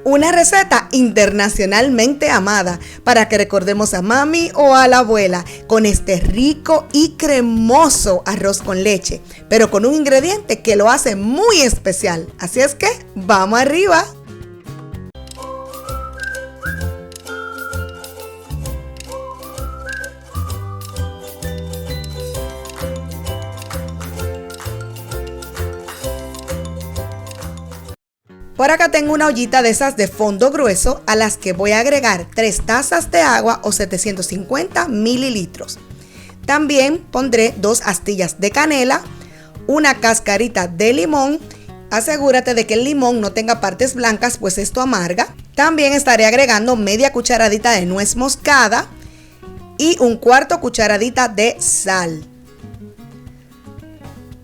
Una receta internacionalmente amada para que recordemos a mami o a la abuela con este rico y cremoso arroz con leche, pero con un ingrediente que lo hace muy especial. Así es que, ¡vamos arriba! Por acá tengo una ollita de esas de fondo grueso a las que voy a agregar 3 tazas de agua o 750 mililitros. También pondré 2 astillas de canela, una cascarita de limón. Asegúrate de que el limón no tenga partes blancas, pues esto amarga. También estaré agregando media cucharadita de nuez moscada y 1/4 cucharadita de sal.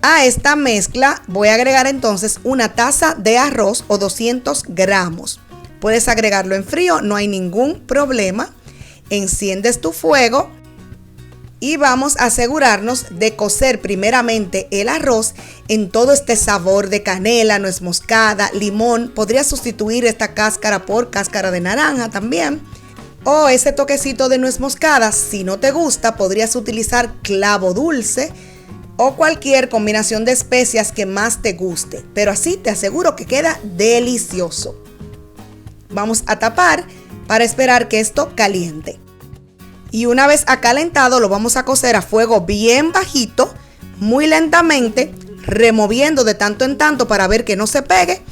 A esta mezcla voy a agregar entonces una taza de arroz o 200 gramos. Puedes agregarlo en frío, no hay ningún problema. Enciendes tu fuego y vamos a asegurarnos de cocer primeramente el arroz en todo este sabor de canela, nuez moscada, limón. Podrías sustituir esta cáscara por cáscara de naranja también. O ese toquecito de nuez moscada, si no te gusta, podrías utilizar clavo dulce o cualquier combinación de especias que más te guste, pero así te aseguro que queda delicioso. Vamos a tapar para esperar que esto caliente. Y una vez acalentado lo vamos a cocer a fuego bien bajito, muy lentamente, removiendo de tanto en tanto para ver que no se pegue,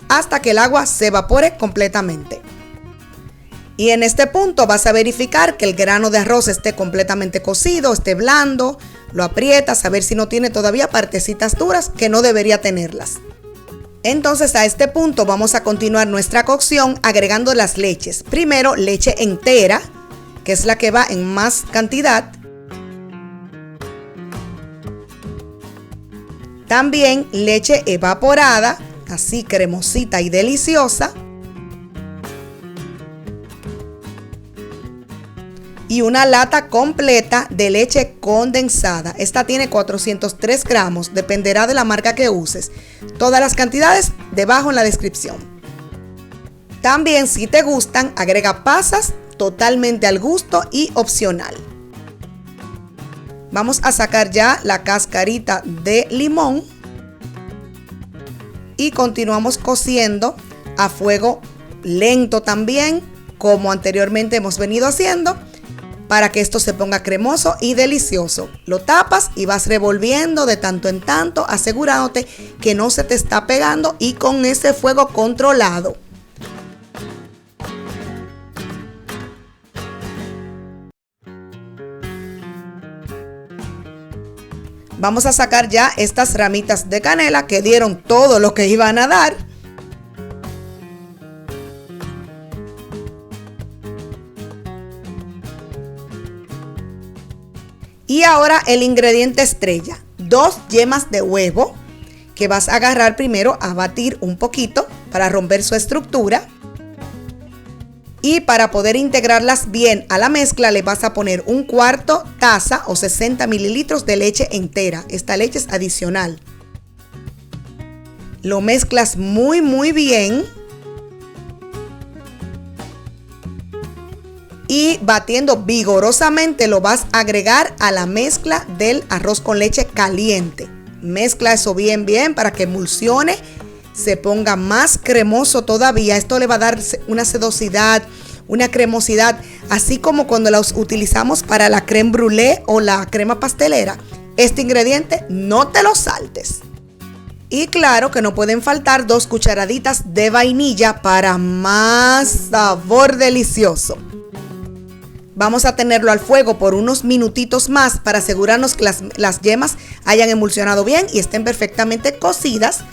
hasta que el agua se evapore completamente. Y en este punto vas a verificar que el grano de arroz esté completamente cocido, esté blando. Lo aprietas a ver si no tiene todavía partecitas duras, que no debería tenerlas. Entonces a este punto vamos a continuar nuestra cocción agregando las leches. Primero leche entera, que es la que va en más cantidad. También leche evaporada, así cremosita y deliciosa. Y una lata completa de leche condensada. Esta tiene 403 gramos, dependerá de la marca que uses. Todas las cantidades debajo en la descripción. También, si te gustan, agrega pasas, totalmente al gusto y opcional. Vamos a sacar ya la cascarita de limón y continuamos cociendo a fuego lento también, como anteriormente hemos venido haciendo, para que esto se ponga cremoso y delicioso. Lo tapas y vas revolviendo de tanto en tanto, asegurándote que no se te está pegando y con ese fuego controlado. Vamos a sacar ya estas ramitas de canela que dieron todo lo que iban a dar. Y ahora el ingrediente estrella, 2 yemas de huevo que vas a agarrar primero a batir un poquito para romper su estructura. Y para poder integrarlas bien a la mezcla le vas a poner 1/4 taza o 60 mililitros de leche entera. Esta leche es adicional. Lo mezclas muy bien. Y batiendo vigorosamente lo vas a agregar a la mezcla del arroz con leche caliente. Mezcla eso bien para que emulsione, se ponga más cremoso todavía. Esto le va a dar una sedosidad, una cremosidad, así como cuando los utilizamos para la crème brûlée o la crema pastelera. Este ingrediente no te lo saltes. Y claro que no pueden faltar 2 cucharaditas de vainilla para más sabor delicioso. Vamos a tenerlo al fuego por unos minutitos más para asegurarnos que las yemas hayan emulsionado bien y estén perfectamente cocidas.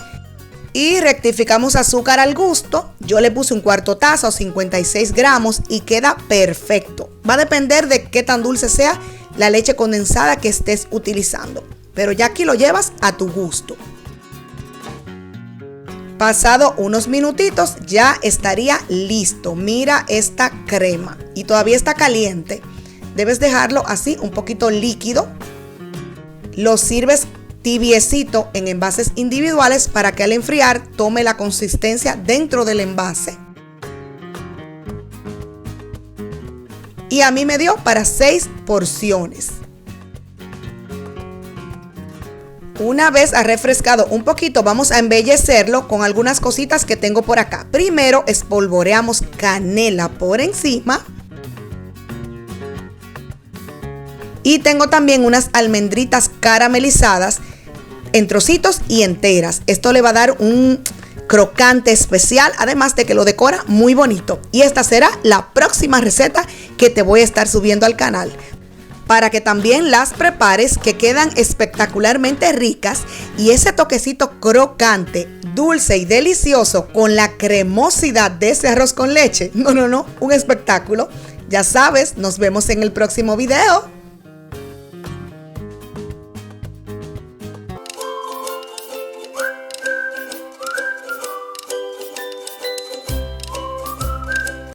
Y rectificamos azúcar al gusto. Yo le puse 1/4 taza o 56 gramos y queda perfecto. Va a depender de qué tan dulce sea la leche condensada que estés utilizando. Pero ya aquí lo llevas a tu gusto. Pasado unos minutitos ya estaría listo. Mira esta crema y todavía está caliente. Debes dejarlo así un poquito líquido. Lo sirves tibiecito en envases individuales para que al enfriar tome la consistencia dentro del envase. y a mí me dio para 6 porciones. Una vez ha refrescado un poquito, vamos a embellecerlo con algunas cositas que tengo por acá. Primero espolvoreamos canela por encima. Y tengo también unas almendritas caramelizadas en trocitos y enteras. Esto le va a dar un crocante especial, además de que lo decora muy bonito. Y esta será la próxima receta que te voy a estar subiendo al canal, para que también las prepares, que quedan espectacularmente ricas. Y ese toquecito crocante, dulce y delicioso con la cremosidad de ese arroz con leche. No, un espectáculo. Ya sabes, nos vemos en el próximo video.